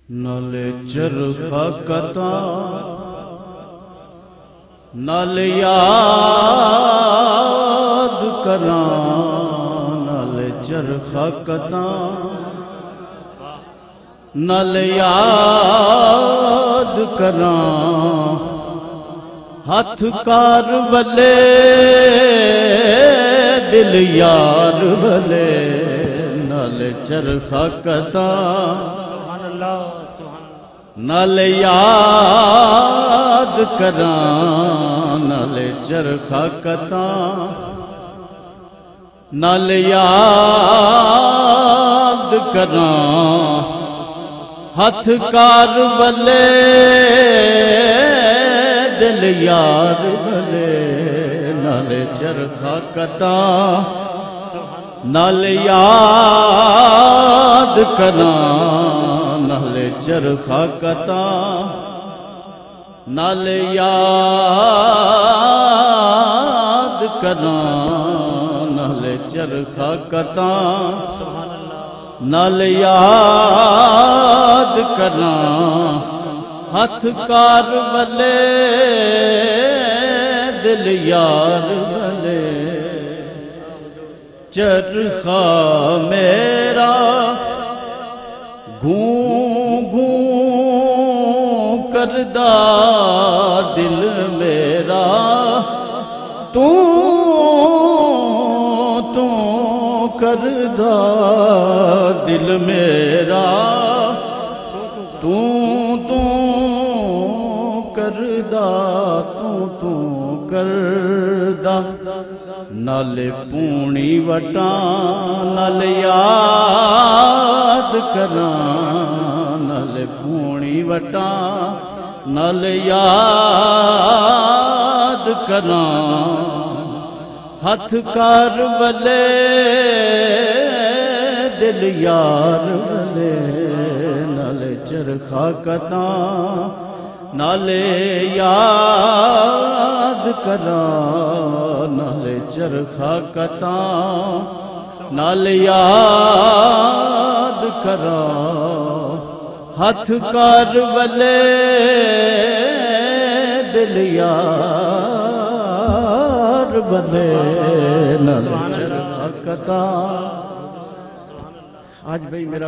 नाले चरखा कता नाल याद करा, नाले चरखा कता नाल याद करा, हथ कार वले दिल यार वले, नाले चरखा कता नाल याद करा, नाले चरखा कता नाल याद करा, हथ कार वले दिल यार वले, नाले चरखा कता नाल याद करा, नाले चरखा कता नाल याद करा, नाले चरखा कता नाल याद करा, हथ कार वले दिल यार वले, चरखा मेरा गूं गूं करदा दिल मेरा, तू तू करदा दिल मेरा, तू तू करदा तू करदा, नाले पूनी वटा नाल याद करा, नाले पूनी वटा नाल याद करा, हथ कार वले दिल यार वले, नाले चरखा कता नाले याद करा, नाले चरखा कता नाल याद करा, हथ कार वले दिल यार वले, नाले चरखा कता। आज भाई मेरा